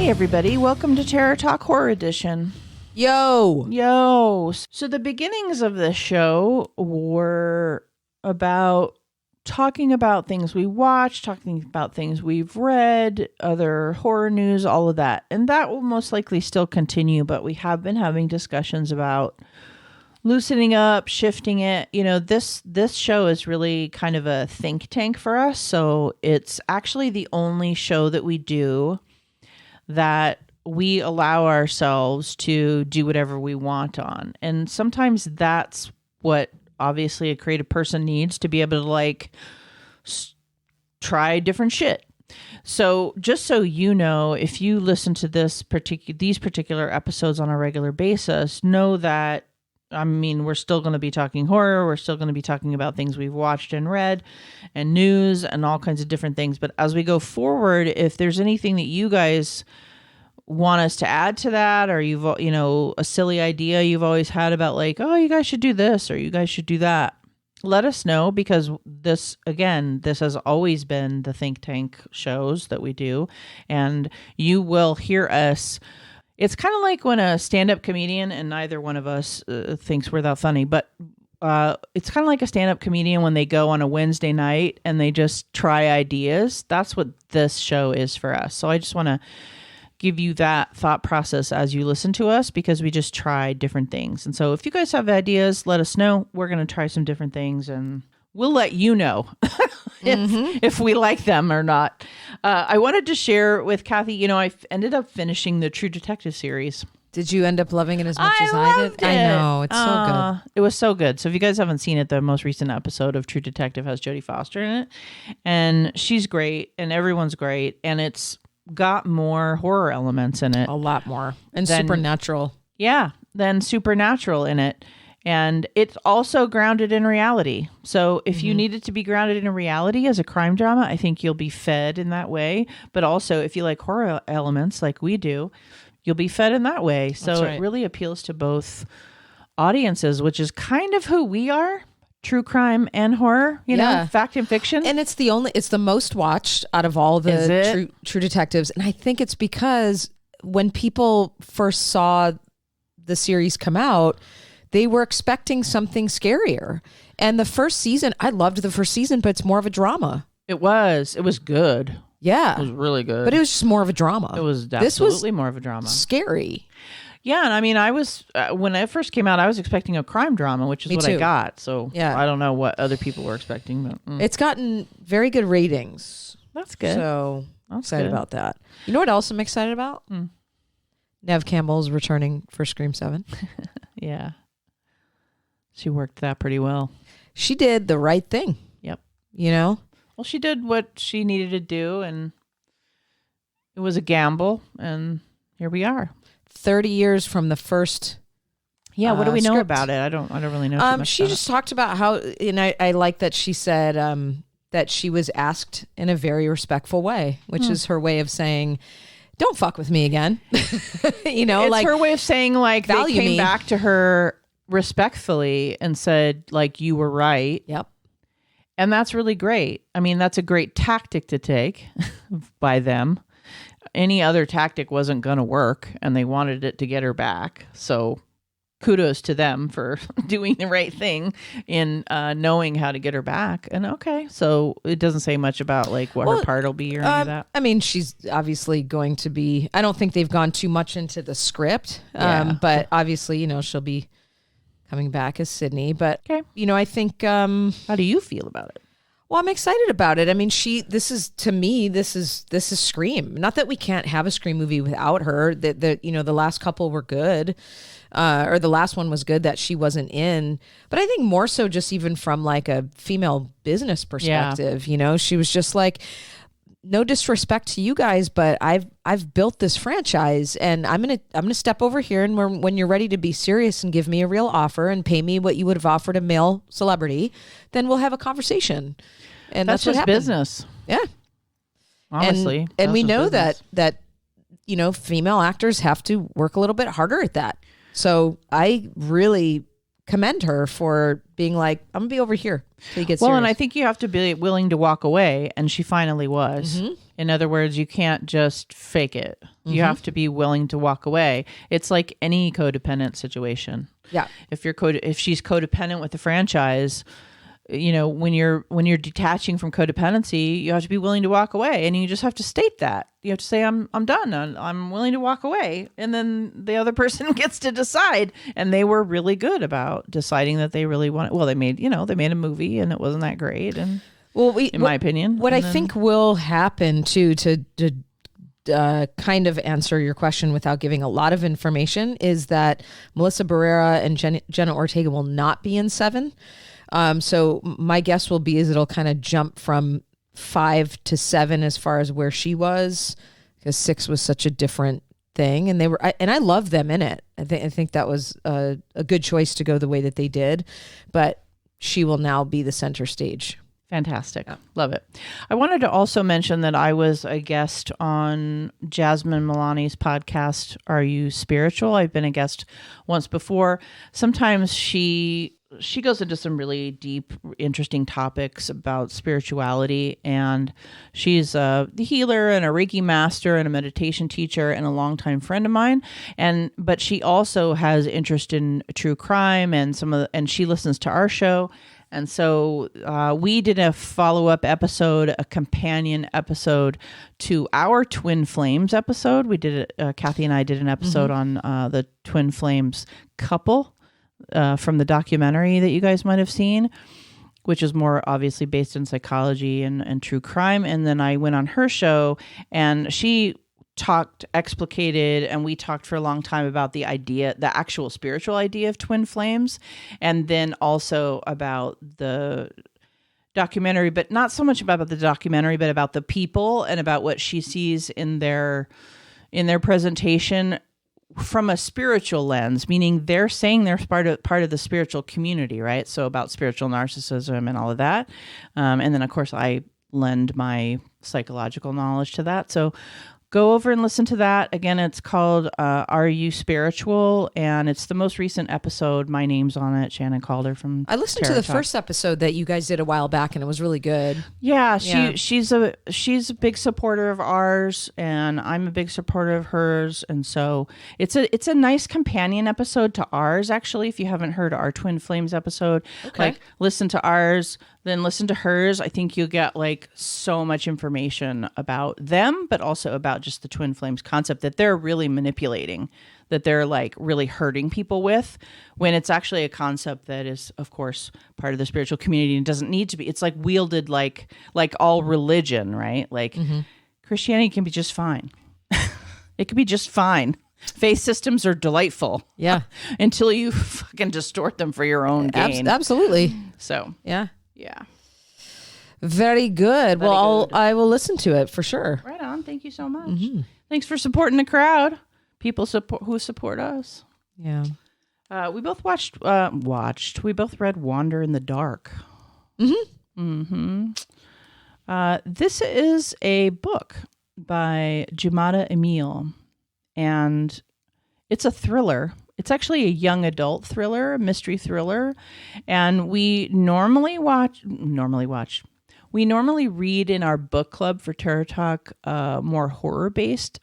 Hey everybody, welcome to Terror Talk Horror Edition. Yo! So the beginnings of this show were about talking about things we watched, talking about things we've read, other horror news, all of that. And that will most likely still continue, but we have been having discussions about loosening up, shifting it. You know, this show is really kind of a think tank for us. So it's actually the only show that we do that we allow ourselves to do whatever we want on. And sometimes that's what obviously a creative person needs to be able to like try different shit. So just so you know, if you listen to these particular episodes on a regular basis, know that, I mean, we're still going to be talking horror. We're still going to be talking about things we've watched and read and news and all kinds of different things. But as we go forward, if there's anything that you guys want us to add to that, or you've, you know, a silly idea you've always had about like, oh, you guys should do this or you guys should do that, let us know, because this has always been the think tank shows that we do, and you will hear us. It's kind of like when a stand-up comedian, and neither one of us thinks we're that funny, but it's kind of like a stand-up comedian when they go on a Wednesday night and they just try ideas. That's what this show is for us. So I just want to give you that thought process as you listen to us, because we just try different things. And so if you guys have ideas, let us know. We're going to try some different things and we'll let you know if we like them or not. I wanted to share with Kathy, you know, I ended up finishing the True Detective series. Did you end up loving it as much as I did? I know. It's so good. It was so good. So if you guys haven't seen it, the most recent episode of True Detective has Jodie Foster in it. And she's great and everyone's great. And it's got more horror elements in it. A lot more. And supernatural. Yeah, than supernatural in it. And it's also grounded in reality. So if you need it to be grounded in reality as a crime drama, I think you'll be fed in that way. But also if you like horror elements like we do, you'll be fed in that way. So It really appeals to both audiences, which is kind of who we are. True crime and horror, you know, fact and fiction. And it's the most watched out of all the true detectives. And I think it's because when people first saw the series come out, they were expecting something scarier. And the first season, I loved the first season, but it's more of a drama. It was good. Yeah. It was really good. But it was just more of a drama. It was absolutely more of a drama. Scary. Yeah, and I mean, I was when it first came out, I was expecting a crime drama, which is what I got. So yeah. I don't know what other people were expecting, but it's gotten very good ratings. That's good. So I'm excited about that. You know what else I'm excited about? Neve Campbell's returning for Scream 7. Yeah, she worked that pretty well. She did the right thing. Yep. You know. Well, she did what she needed to do, and it was a gamble, and here we are. 30 years from the first. Yeah, what do we know script. about it? I don't really know too much. She just talked about how, and I like that she said that she was asked in a very respectful way, which is her way of saying, "Don't fuck with me again." You know, it's like her way of saying, like, they came back to her respectfully and said, like, you were right. Yep. And that's really great. I mean, that's a great tactic to take by them. Any other tactic wasn't going to work, and they wanted it to get her back. So kudos to them for doing the right thing in knowing how to get her back. And okay, so it doesn't say much about like what her part will be or any of that. I mean, she's obviously going to be, I don't think they've gone too much into the script, but obviously, you know, she'll be coming back as Sydney. But, you know, I think... how do you feel about it? Well, I'm excited about it. I mean, this is Scream. Not that we can't have a Scream movie without her. That you know, the last couple were good, or the last one was good that she wasn't in. But I think more so just even from like a female business perspective, you know, she was just like, no disrespect to you guys, but I've built this franchise, and I'm gonna step over here, and when you're ready to be serious and give me a real offer and pay me what you would have offered a male celebrity, then we'll have a conversation. And that's what just happened. Business. Yeah. Honestly. And we know that you know, female actors have to work a little bit harder at that. So I really commend her for being like, I'm gonna be over here till you get serious. And I think you have to be willing to walk away, and she finally was. Mm-hmm. In other words, you can't just fake it. Mm-hmm. You have to be willing to walk away. It's like any codependent situation. Yeah. If she's codependent with the franchise, when you're detaching from codependency, you have to be willing to walk away, and you just have to state that. You have to say, I'm done. I'm willing to walk away. And then the other person gets to decide. And they were really good about deciding that they really want it. Well, they made a movie, and it wasn't that great. And in my opinion, what I think will happen too, to kind of answer your question without giving a lot of information, is that Melissa Barrera and Jenna Ortega will not be in 7. So my guess will be it'll kind of jump from 5 to 7 as far as where she was, because 6 was such a different thing, and I love them in it. I think that was a good choice to go the way that they did, but she will now be the center stage. Fantastic. Yeah. Love it. I wanted to also mention that I was a guest on Jasmine Milani's podcast, Are You Spiritual? I've been a guest once before. Sometimes she goes into some really deep, interesting topics about spirituality, and she's a healer and a Reiki master and a meditation teacher and a longtime friend of mine. But she also has interest in true crime and she listens to our show. And so we did a follow-up episode, a companion episode to our Twin Flames episode. We did it. Kathy and I did an episode on the Twin Flames couple from the documentary that you guys might have seen, which is more obviously based in psychology and true crime. And then I went on her show, and she explicated, and we talked for a long time about the actual spiritual idea of twin flames, and then also about the documentary, but not so much about the documentary, but about the people and about what she sees in their presentation from a spiritual lens, meaning they're saying they're part of the spiritual community, right? So about spiritual narcissism and all of that. And then of course I lend my psychological knowledge to that. So go over and listen to that. Again, it's called Are You Spiritual? And it's the most recent episode. My name's on it. Shannon Calder from I listened to the first episode that you guys did a while back, and it was really good. Yeah, she's a big supporter of ours, and I'm a big supporter of hers. And so it's a nice companion episode to ours, actually. If you haven't heard our Twin Flames episode, listen to ours, then listen to hers. I think you'll get so much information about them, but also about just the twin flames concept that they're really manipulating, that they're really hurting people with, when it's actually a concept that is, of course, part of the spiritual community and doesn't need to be. It's wielded like all religion, right? Christianity can be just fine. It can be just fine. Faith systems are delightful. Yeah. Until you fucking distort them for your own gain. Absolutely. So, yeah. Yeah. Very good. I will listen to it for sure. Right on. Thank you so much. Mm-hmm. Thanks for supporting the crowd. People who support us. Yeah. We both we both read Wander in the Dark. This is a book by Jumada Emil, and it's a thriller. It's actually a young adult thriller, a mystery thriller. And we normally read in our book club for Terror Talk more horror-based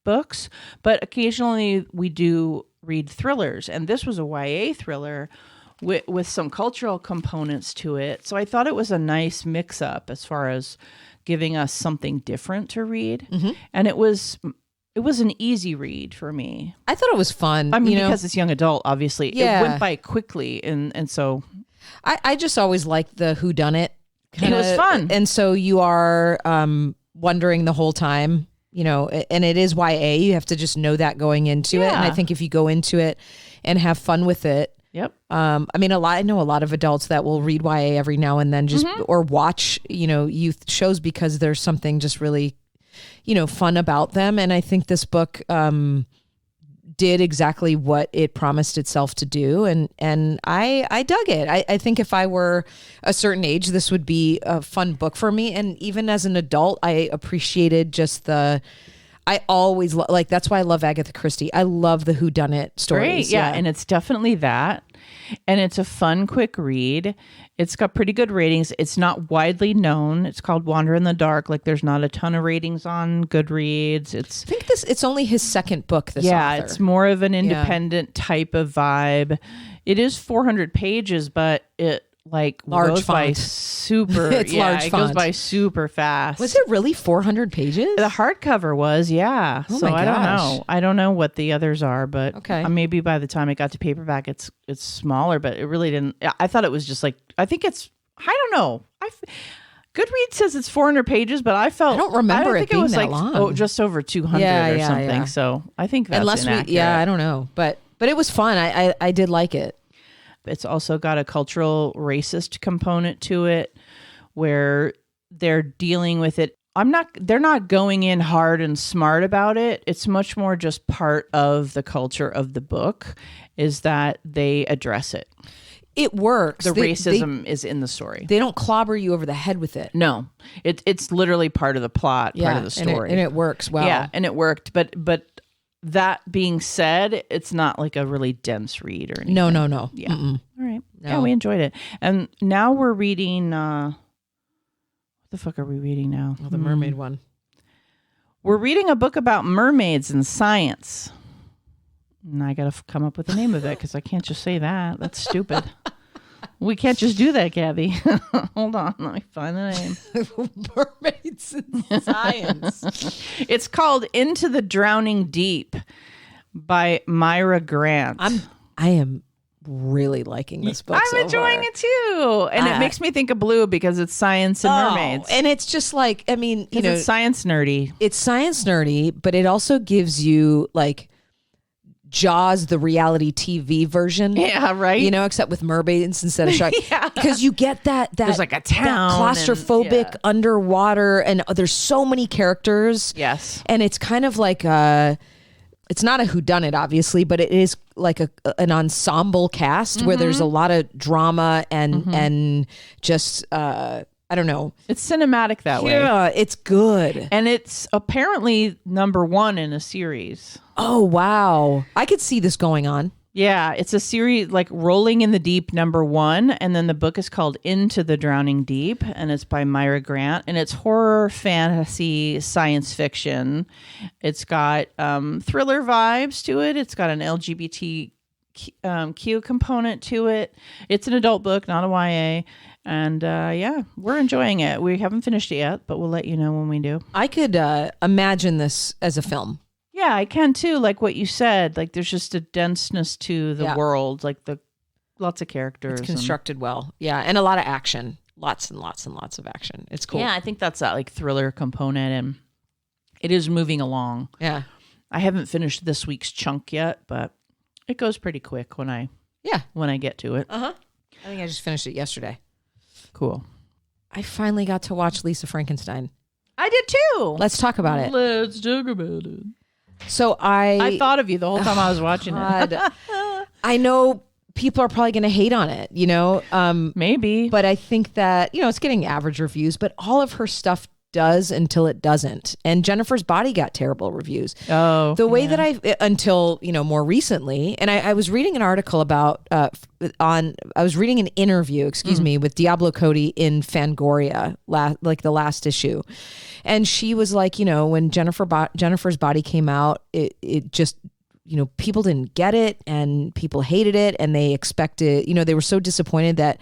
books, but occasionally we do read thrillers. And this was a YA thriller with some cultural components to it. So I thought it was a nice mix-up as far as giving us something different to read. Mm-hmm. And it was an easy read for me. I thought it was fun. I mean, because it's young adult, obviously. Yeah. It went by quickly, and so... I just always liked the whodunit. It was fun. And so you are wondering the whole time, and it is YA. You have to just know that going into it. And I think if you go into it and have fun with it... Yep. I know a lot of adults that will read YA every now and then or watch, youth shows because there's something just really... fun about them. And I think this book did exactly what it promised itself to do. And I dug it. I think if I were a certain age, this would be a fun book for me. And even as an adult, I appreciated just I always like, that's why I love Agatha Christie. I love the whodunit stories. Great, yeah, and it's definitely that. And it's a fun, quick read. It's got pretty good ratings. It's not widely known. It's called Wander in the Dark. Like, there's not a ton of ratings on Goodreads. I think it's only his second book, this author. It's more of an independent type of vibe. It is 400 pages, but it large goes by font. super. It's large it font. goes by super fast. Was it really 400 pages? The hardcover was, yeah. Oh so my I don't gosh. know. I don't know what the others are, but Okay. Maybe by the time it got to paperback, it's smaller. But it really didn't. I thought it was just I think it's. I don't know. Goodreads says it's 400 pages, but I don't remember think it being was that long. Oh, just over 200 or something. Yeah. So I think that's inaccurate. I don't know, but it was fun. I did like it. It's also got a cultural racist component to it where they're dealing with it. They're not going in hard and smart about it. It's much more just part of the culture of the book is that they address it. It works. The racism is in the story. They don't clobber you over the head with it. No, it's literally part of the plot, part of the story. And it works well. Yeah, and it worked. But that being said, it's not like a really dense read or anything. No. Yeah. Mm-mm. All right. No. Yeah, we enjoyed it. And now we're reading, what the fuck are we reading now? The mermaid one. We're reading a book about mermaids and science. And I got to come up with the name of it because I can't just say that. That's stupid. We can't just do that, Gabby. Hold on. Let me find the name. Mermaids and science. It's called Into the Drowning Deep by Myra Grant. I am really liking this book. I'm enjoying it too. And it makes me think of Blue because it's science and mermaids. And it's just like, I mean, it's science nerdy. It's science nerdy, but it also gives you like Jaws, the reality TV version. Yeah, right. Except with mermaids instead of sharks. Yeah. Because you get that there's like a town, claustrophobic underwater, and there's so many characters. Yes. And it's kind of like it's not a whodunit, obviously, but it is like an ensemble cast where there's a lot of drama and just I don't know. It's cinematic that way. Yeah, it's good. And it's apparently number 1 in a series. Oh, wow. I could see this going on. Yeah, it's a series like Rolling in the Deep number 1. And then the book is called Into the Drowning Deep. And it's by Myra Grant. And it's horror, fantasy, science fiction. It's got thriller vibes to it. It's got an LGBTQ component to it. It's an adult book, not a YA. And we're enjoying it. We haven't finished it yet, but we'll let you know when we do. I could imagine this as a film. Yeah, I can too. Like what you said, like there's just a denseness to the world, like lots of characters. It's constructed well. Yeah, and a lot of action. Lots and lots and lots of action. It's cool. Yeah, I think that's that like thriller component, and it is moving along. Yeah. I haven't finished this week's chunk yet, but it goes pretty quick when I get to it. I think I just finished it yesterday. Cool. I finally got to watch Lisa Frankenstein. I did too. Let's talk about it. Let's talk about it. So I thought of you the whole time I was watching it. I know people are probably going to hate on it, Maybe. But I think that, it's getting average reviews, but all of her stuff does until it doesn't. And Jennifer's Body got terrible reviews. Oh, the way that until, more recently, and I was reading an article about, I was reading an interview, with Diablo Cody in Fangoria, the last issue. And she was like, when Jennifer's Body came out, it just, people didn't get it and people hated it and they expected, they were so disappointed that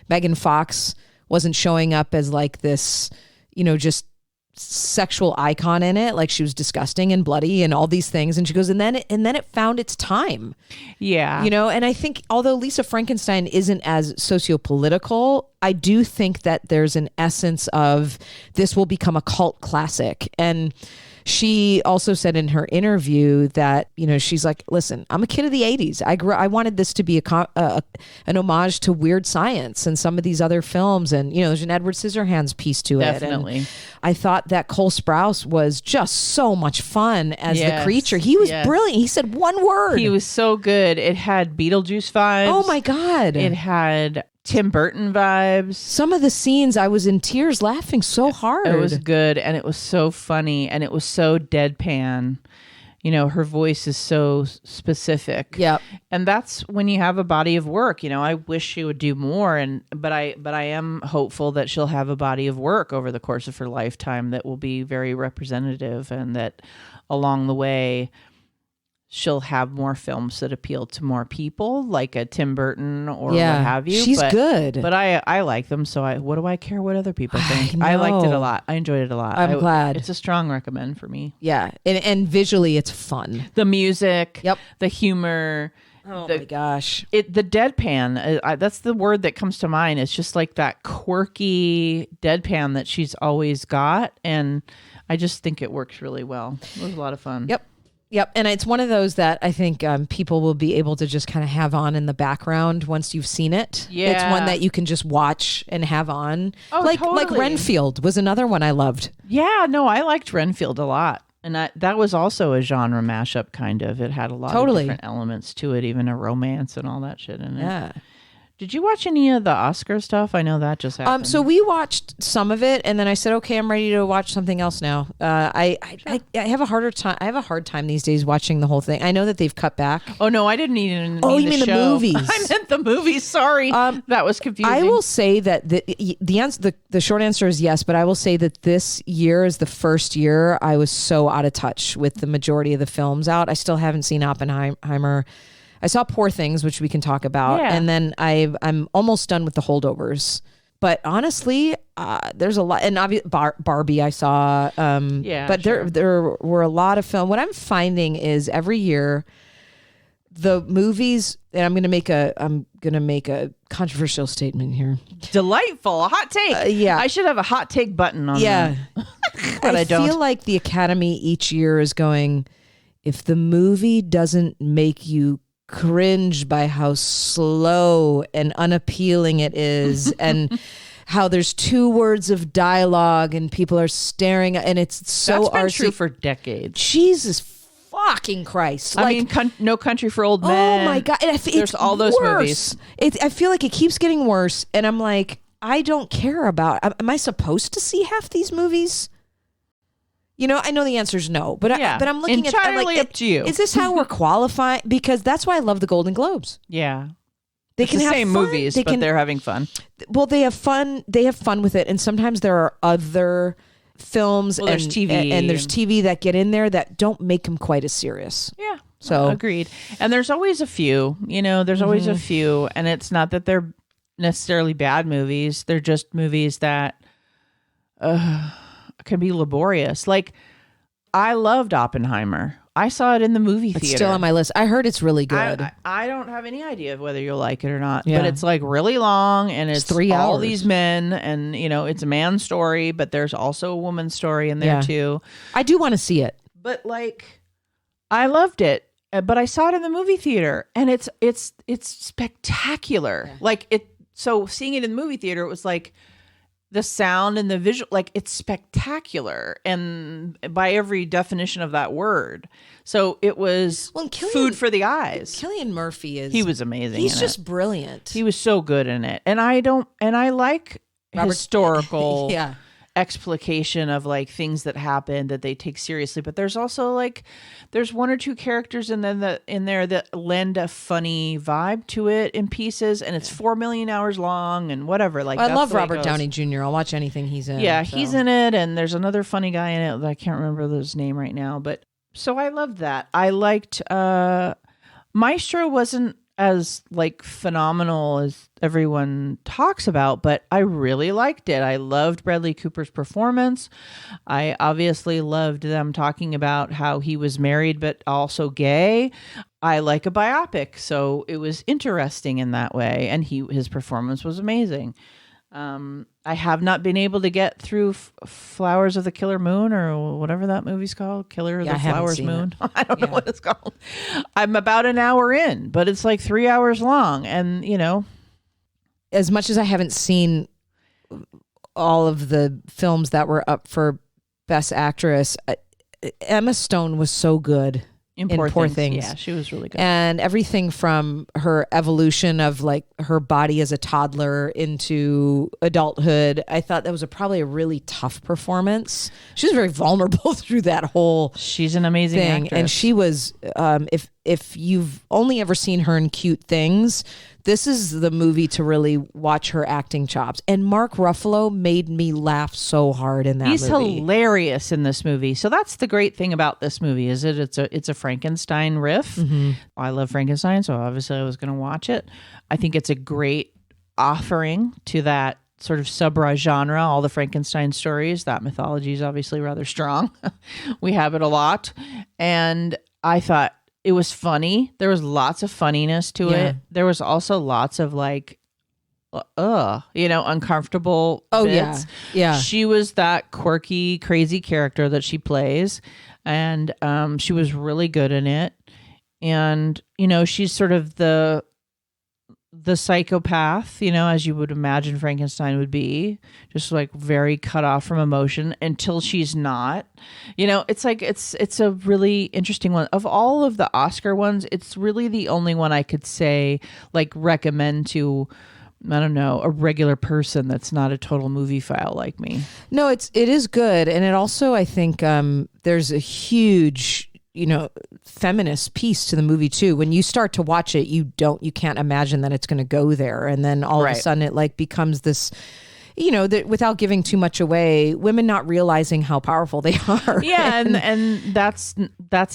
Megan Fox wasn't showing up as like this, just sexual icon in it. Like she was disgusting and bloody and all these things. And she goes, and then it found its time. Yeah. And I think although Lisa Frankenstein isn't as sociopolitical, I do think that there's an essence of this will become a cult classic. And she also said in her interview that, she's like, listen, I'm a kid of the 80s. I wanted this to be an homage to Weird Science and some of these other films. And, there's an Edward Scissorhands piece to it. Definitely. And I thought that Cole Sprouse was just so much fun as the creature. He was brilliant. He said one word. He was so good. It had Beetlejuice vibes. Oh my God. It had Tim Burton vibes. Some of the scenes I was in tears laughing so hard. It was good, and it was so funny, and it was so deadpan. Her voice is so specific. Yep. And that's when you have a body of work. I wish she would do more, but I am hopeful that she'll have a body of work over the course of her lifetime that will be very representative, and that along the way she'll have more films that appeal to more people, like a Tim Burton or what have you. She's good. But I like them, so what do I care what other people think? I liked it a lot. I enjoyed it a lot. I'm glad. It's a strong recommend for me. Yeah, and visually it's fun. The music, yep, the humor. Oh my gosh. The deadpan, that's the word that comes to mind. It's just like that quirky deadpan that she's always got, and I just think it works really well. It was a lot of fun. Yep. And it's one of those that I think people will be able to just kind of have on in the background once you've seen it. Yeah. It's one that you can just watch and have on. Oh, like totally. Renfield was another one I loved. Yeah, no, I liked Renfield a lot. And that was also a genre mashup, kind of. It had a lot of different elements to it, even a romance and all that shit in it. Yeah. Did you watch any of the Oscar stuff? I know that just happened. So we watched some of it, and then I said, okay, I'm ready to watch something else now. I have a harder time. I have a hard time these days watching the whole thing. I know that they've cut back. Oh no, I didn't even. You mean the movies? I meant the movies. Sorry, that was confusing. I will say that the short answer is yes, but I will say that this year is the first year I was so out of touch with the majority of the films out. I still haven't seen Oppenheimer. I saw Poor Things, which we can talk about, and then I'm almost done with The Holdovers. But honestly, there's a lot, and Barbie I saw. But there were a lot of film. What I'm finding is every year, the movies, and I'm gonna make a controversial statement here. Delightful, a hot take. Yeah, I should have a hot take button on. Yeah, but I don't. I feel like the Academy each year is going, if the movie doesn't make you cringe by how slow and unappealing it is and how there's 2 words of dialogue and people are staring and it's so that's been true for decades. Jesus fucking Christ. I mean, No Country for Old Men. Oh my God. There's all those movies. I feel like it keeps getting worse, and I'm like, I don't care about, am I supposed to see half these movies? I know the answer is no, but I'm looking entirely up to you. Is this how we're qualifying? Because that's why I love the Golden Globes. Yeah, they can the have same fun. movies, but they're having fun. Well, they have fun. They have fun with it, and sometimes there are other films and there's TV and there's TV that get in there that don't make them quite as serious. Yeah, so agreed. And there's always a few. There's always a few, and it's not that they're necessarily bad movies. They're just movies that can be laborious. Like, I loved Oppenheimer. I saw it in the movie theater. It's still on my list. I heard it's really good. I don't have any idea of whether you'll like it or not, but it's like really long, and it's 3 hours. All these men, and it's a man's story, but there's also a woman's story in there too. I do want to see it, but like, I loved it. But I saw it in the movie theater, and it's spectacular. Yeah. Like it. So seeing it in the movie theater, it was like the sound and the visual, like it's spectacular, and by every definition of that word. So it was food for the eyes. Cillian Murphy he was amazing. He's just brilliant. He was so good in it, and I like historical explication of like things that happened that they take seriously, but there's also like there's 1 or 2 characters in there that lend a funny vibe to it in pieces, and it's 4 million hours long and whatever. Like, I love Robert Downey Jr. I'll watch anything he's in. Yeah, so. He's in it, and there's another funny guy in it that I can't remember his name right now, but so I loved that. I liked Maestro wasn't as like phenomenal as everyone talks about, but I really liked it. I loved Bradley Cooper's performance. I obviously loved them talking about how he was married but also gay. I like a biopic, so it was interesting in that way, and his performance was amazing. I have not been able to get through Flowers of the Killer Moon, or whatever that movie's called. Killer of the Flowers Moon. I don't know what it's called. I'm about an hour in, but it's like 3 hours long. And, as much as I haven't seen all of the films that were up for Best Actress, Emma Stone was so good in Poor Things. Yeah, she was really good. And everything from her evolution of like her body as a toddler into adulthood, I thought that was probably a really tough performance. She was very vulnerable through that whole She's an amazing thing. actress. And she was, if you've only ever seen her in Cute Things, this is the movie to really watch her acting chops. And Mark Ruffalo made me laugh so hard in that movie. He's hilarious in this movie. So that's the great thing about this movie is it's a Frankenstein riff. Mm-hmm. I love Frankenstein, so obviously I was going to watch it. I think it's a great offering to that sort of genre, all the Frankenstein stories. That mythology is obviously rather strong. We have it a lot. And I thought it was funny. There was lots of funniness to it. There was also lots of like, uncomfortable bits. Yeah. She was that quirky, crazy character that she plays. And she was really good in it. And, she's sort of the psychopath, as you would imagine Frankenstein would be, just like very cut off from emotion until she's not. It's like it's a really interesting one. Of all of the Oscar ones, it's really the only one I could say like recommend to, I don't know, a regular person that's not a total movie file like me. No, it is good. And it also, I think there's a huge feminist piece to the movie too. When you start to watch it, you can't imagine that it's going to go there. And then all of a sudden it like becomes this, that without giving too much away, women not realizing how powerful they are. Yeah. and that's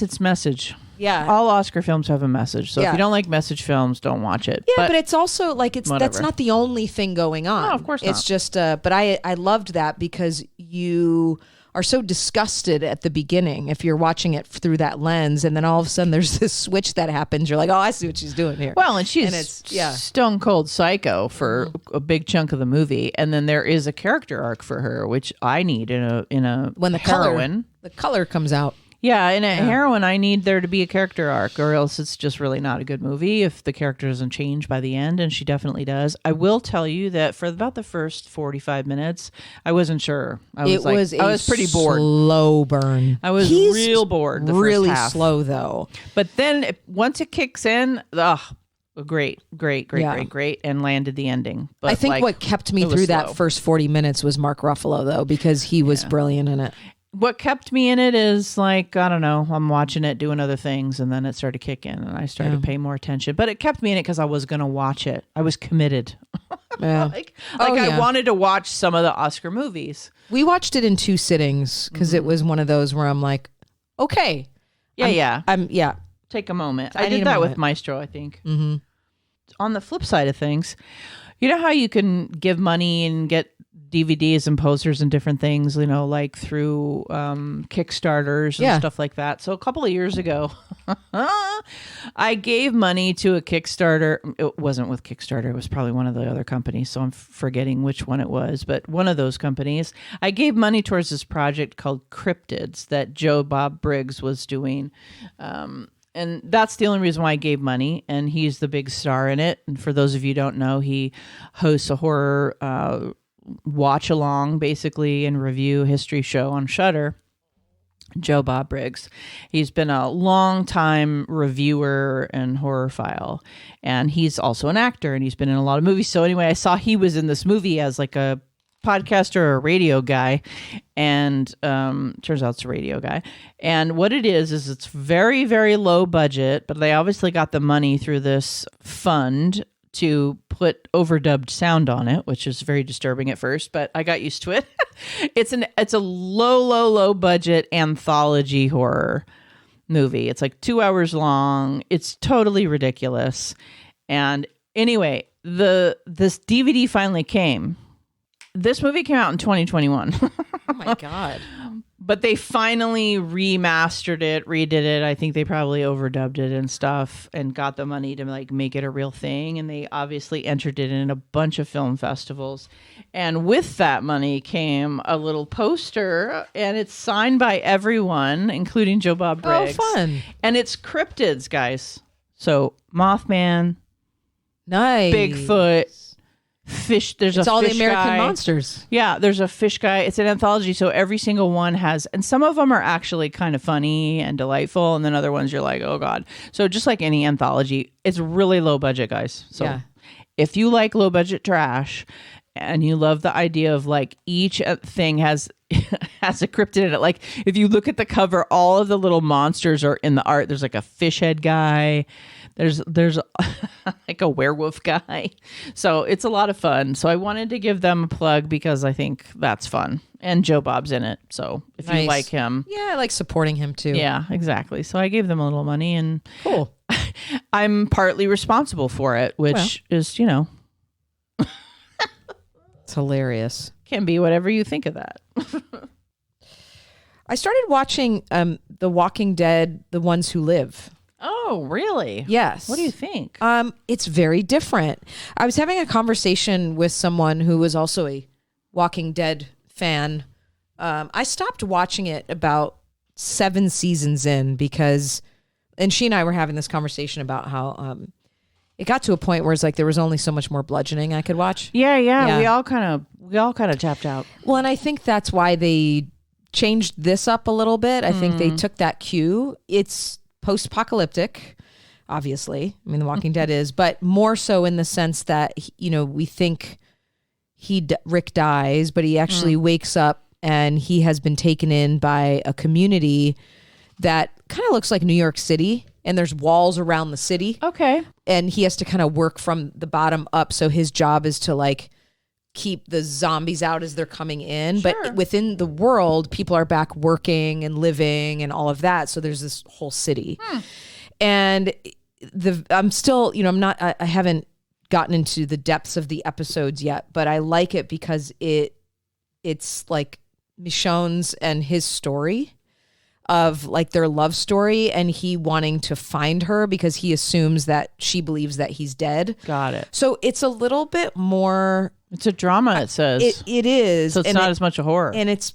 its message. Yeah. All Oscar films have a message. So if you don't like message films, don't watch it. Yeah, but it's also like that's not the only thing going on. No, of course not. It's just but I loved that because you are so disgusted at the beginning if you're watching it through that lens, and then all of a sudden there's this switch that happens. You're like, oh, I see what she's doing here. Well, and she's stone cold psycho for a big chunk of the movie, and then there is a character arc for her, which I need in a when the heroine. The color comes out. Yeah, in a heroine, I need there to be a character arc, or else it's just really not a good movie if the character doesn't change by the end, and she definitely does. I will tell you that for about the first 45 minutes, I wasn't sure. I was pretty bored. Slow burn. I was real bored. Really first half. Slow though. But then once it kicks in, great, and landed the ending. But I think what kept me through that first 40 minutes was Mark Ruffalo though, because he was brilliant in it. What kept me in it is like, I don't know, I'm watching it, doing other things, and then it started kicking, and I started to pay more attention. But it kept me in it because I was going to watch it. I was committed. Yeah. I wanted to watch some of the Oscar movies. We watched it in 2 sittings because it was one of those where I'm like, okay. Yeah. Take a moment. I did that with Maestro, I think. Mm-hmm. On the flip side of things, you know how you can give money and get DVDs and posters and different things, like through Kickstarters and stuff like that. So a couple of years ago, I gave money to a Kickstarter. It wasn't with Kickstarter. It was probably one of the other companies. So I'm forgetting which one it was, but one of those companies. I gave money towards this project called Cryptids that Joe Bob Briggs was doing. And that's the only reason why I gave money. And he's the big star in it. And for those of you who don't know, he hosts a horror watch along basically and review history show on Shudder. Joe Bob Briggs. He's been a long time reviewer and horror file, and he's also an actor, and he's been in a lot of movies. So anyway, I saw he was in this movie as like a podcaster or a radio guy, and turns out it's a radio guy. And what it is it's very, very low budget, but they obviously got the money through this fund to put overdubbed sound on it, which is very disturbing at first, but I got used to it. It's a low budget anthology horror movie. It's like 2 hours long. It's totally ridiculous. And anyway, this DVD finally came. This movie came out in 2021. Oh my God. But they finally remastered it, redid it. I think they probably overdubbed it and stuff and got the money to like make it a real thing. And they obviously entered it in a bunch of film festivals. And with that money came a little poster, and it's signed by everyone, including Joe Bob Briggs. Oh, fun. And it's cryptids, guys. So Mothman, nice, Bigfoot, fish. There's it's a all fish the American guy. monsters. Yeah, there's a fish guy. It's an anthology, so every single one has, and some of them are actually kind of funny and delightful, and then other ones you're like, oh god. So just like any anthology, it's really low budget, guys. So if you like low budget trash and you love the idea of like each thing has has a cryptid in it, like if you look at the cover, all of the little monsters are in the art. There's like a fish head guy. There's like a werewolf guy. So it's a lot of fun. So I wanted to give them a plug because I think that's fun. And Joe Bob's in it. So if you like him. Yeah, I like supporting him too. Yeah, exactly. So I gave them a little money and cool. I'm partly responsible for it, which is, you know. It's hilarious. Can be whatever you think of that. I started watching The Walking Dead, The Ones Who Live. Oh, really? Yes. What do you think? It's very different. I was having a conversation with someone who was also a Walking Dead fan. I stopped watching it about 7 seasons in because, and she and I were having this conversation about how it got to a point where it's like there was only so much more bludgeoning I could watch. Yeah. We all kind of tapped out. Well, and I think that's why they changed this up a little bit. I think they took that cue. It's post-apocalyptic, obviously. I mean, The Walking Dead is, but more so in the sense that, you know, we think Rick dies, but he actually wakes up and he has been taken in by a community that kind of looks like New York City, and there's walls around the city. Okay. And he has to kind of work from the bottom up. So his job is to like keep the zombies out as they're coming in. Sure. But within the world, people are back working and living and all of that. So there's this whole city. And I'm still, you know, I haven't gotten into the depths of the episodes yet, but I like it because it's like Michonne's and his story of like their love story and he wanting to find her because he assumes that she believes that he's dead. Got it. So it's a little bit more. It's a drama, it says. It is. So it's not as much a horror. And it's,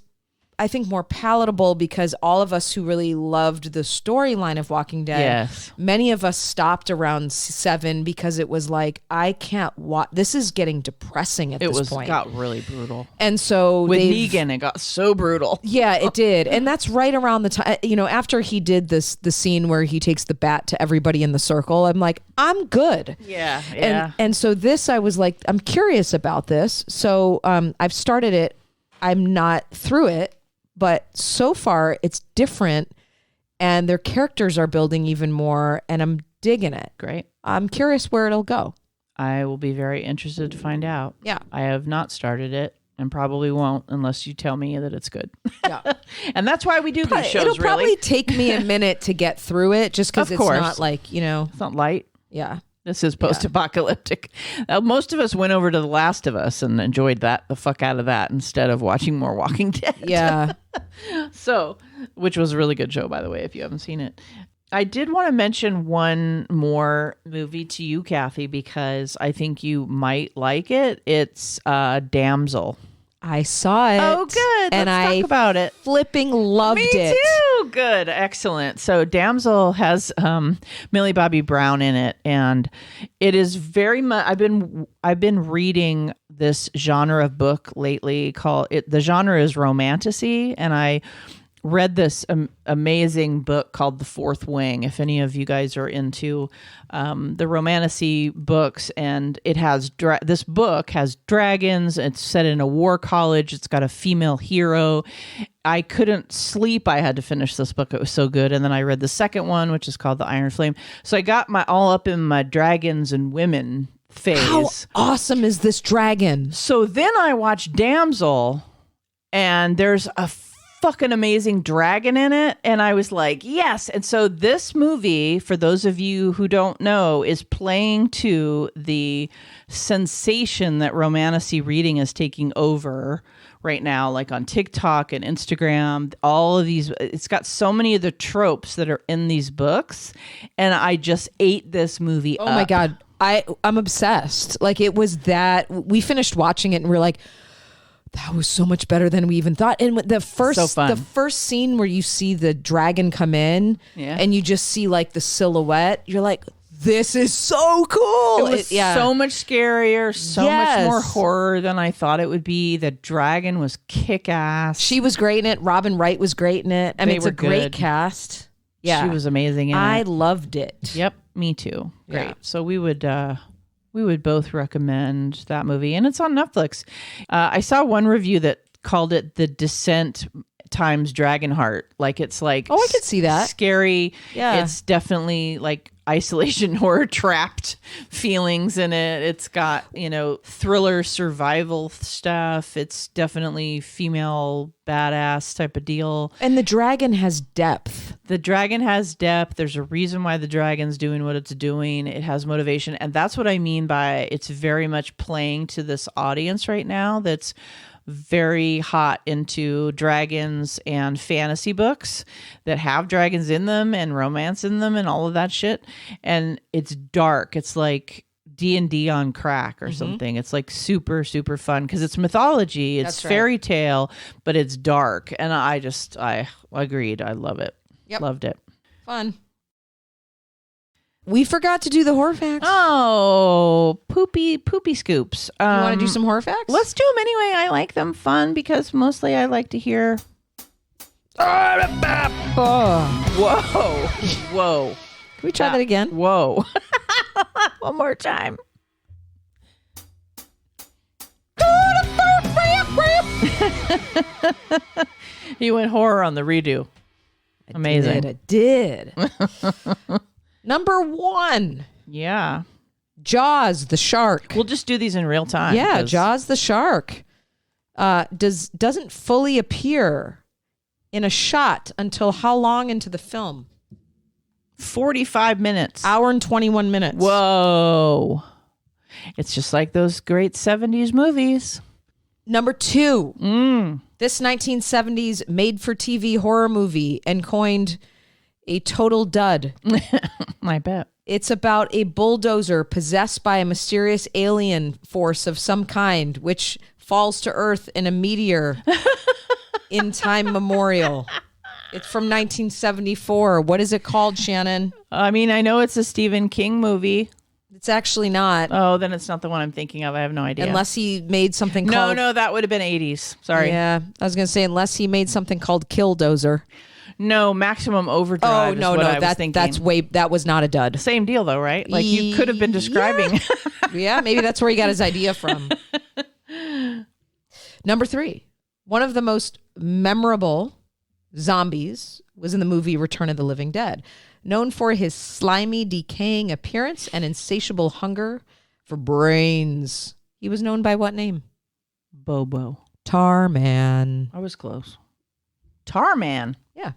I think, more palatable because all of us who really loved the storyline of Walking Dead, many of us stopped around 7 because it was like, I can't watch. This is getting depressing at this point. It got really brutal. And so with Negan, it got so brutal. Yeah, it did. And that's right around the time, you know, after he did the scene where he takes the bat to everybody in the circle, I'm like, I'm good. Yeah. And so this, I was like, I'm curious about this. So I've started it. I'm not through it. But so far, it's different, and their characters are building even more, and I'm digging it. Great. I'm curious where it'll go. I will be very interested to find out. Yeah. I have not started it and probably won't unless you tell me that it's good. Yeah. And that's why we do these shows, It'll probably take me a minute to get through it just because it's not like, you know. It's not light. Yeah. This is post-apocalyptic. Most of us went over to The Last of Us and enjoyed the fuck out of that instead of watching more Walking Dead. Yeah. So, which was a really good show, by the way, if you haven't seen it. I did want to mention one more movie to you, Kathy, because I think you might like it. It's Damsel. I saw it. Oh, good. And Let's talk about it. Flipping loved it. Me too. Good. Excellent. So Damsel has Millie Bobby Brown in it, and it is very much. I've been reading this genre of book lately. The genre is romantasy, and I read this amazing book called The Fourth Wing. If any of you guys are into the romantasy books, and it has this book has dragons. It's set in a war college. It's got a female hero. I couldn't sleep. I had to finish this book. It was so good. And then I read the second one, which is called The Iron Flame. So I got all up in my dragons and women phase. How awesome is this dragon? So then I watched Damsel, and there's a fucking amazing dragon in it, and I was like, yes. And so this movie, for those of you who don't know, is playing to the sensation that romantasy reading is taking over right now, like on TikTok and Instagram. All of these, it's got so many of the tropes that are in these books, and I just ate this movie up. Oh my god, I'm obsessed. Like, it was that we finished watching it and we're like, that was so much better than we even thought. And the first scene where you see the dragon come in and you just see like the silhouette, you're like, this is so cool. It was so much scarier, so much more horror than I thought it would be. The dragon was kick-ass. She was great in it. Robin Wright was great in it. I mean, it's a great cast. Yeah. She was amazing in it. I loved it. Yep, me too. Great. Yeah. So we would both recommend that movie, and it's on Netflix. I saw one review that called it The Descent times Dragonheart. Like, it's like, I could see that. Scary. Yeah. It's definitely like isolation horror, trapped feelings in it. It's got, thriller survival stuff. It's definitely female badass type of deal. And the dragon has depth. The dragon has depth. There's a reason why the dragon's doing what it's doing. It has motivation. And that's what I mean by it's very much playing to this audience right now that's very hot into dragons and fantasy books that have dragons in them and romance in them and all of that shit. And it's dark. It's like D&D on crack or something. It's like super, super fun because it's mythology. It's fairy tale, but it's dark. And I agreed. I love it. Yep. Loved it. Fun. We forgot to do the horror facts. Oh, poopy scoops. You want to do some horror facts? Let's do them anyway. I like them fun because mostly I like to hear. Whoa. Can we try that again? Whoa. One more time. You went horror on the redo. Amazing. I did. Number 1. Yeah. Jaws the shark. We'll just do these in real time. Yeah, Jaws the shark doesn't fully appear in a shot until how long into the film? 45 minutes. Hour and 21 minutes. Whoa. It's just like those great 70s movies. Number 2. This 1970s made-for-TV horror movie and coined a total dud. I bet. It's about a bulldozer possessed by a mysterious alien force of some kind, which falls to Earth in a meteor in time memorial. It's from 1974. What is it called, Shannon? I mean, I know it's a Stephen King movie. It's actually not. Oh, then it's not the one I'm thinking of. I have no idea. Unless he made something called... No, that would have been 80s. Sorry. Yeah, I was going to say, unless he made something called Killdozer. No, Maximum Overdrive. No, that was not a dud. Same deal though, right? Like you could have been describing. Yeah, maybe that's where he got his idea from. Number 3. One of the most memorable zombies was in the movie Return of the Living Dead. Known for his slimy, decaying appearance and insatiable hunger for brains. He was known by what name? Bobo. Tarman. I was close. Tarman. Yeah.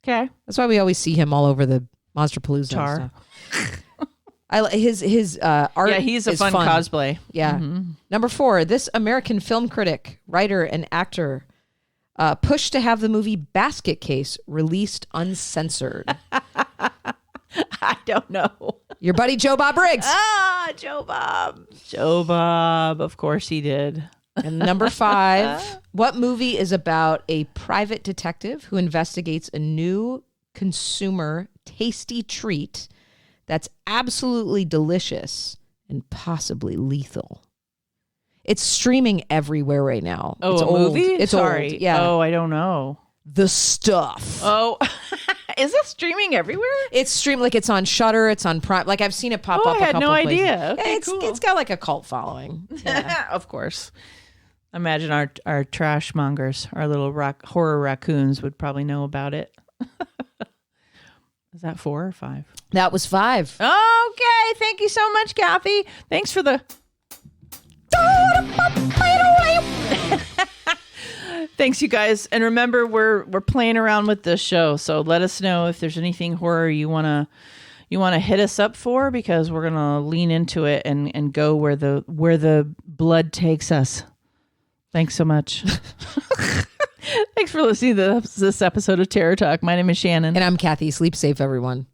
Okay. That's why we always see him all over the Monster Palooza. Tar. His art. Yeah, he's a fun cosplay. Yeah. Mm-hmm. Number 4. This American film critic, writer, and actor pushed to have the movie Basket Case released uncensored. I don't know. Your buddy Joe Bob Briggs. Joe Bob. Joe Bob. Of course he did. And number 5, what movie is about a private detective who investigates a new consumer tasty treat that's absolutely delicious and possibly lethal? It's streaming everywhere right now. Oh, it's a old. movie? It's Sorry. old. Yeah. Oh, I don't know. The Stuff. Oh, is it streaming everywhere? It's streamed, like it's on Shudder. It's on Prime. Like I've seen it pop up. I had no idea. Places. Okay, it's, cool. It's got like a cult following. Yeah. Of course. Imagine our trash mongers, our little horror raccoons would probably know about it. Is that 4 or 5? That was 5. Okay. Thank you so much, Kathy. Thanks for the... Thanks, you guys. And remember, we're playing around with this show, so let us know if there's anything horror you wanna hit us up for, because we're gonna lean into it and go where the blood takes us. Thanks so much. Thanks for listening to this episode of Terror Talk. My name is Shannon. And I'm Kathy. Sleep safe, everyone.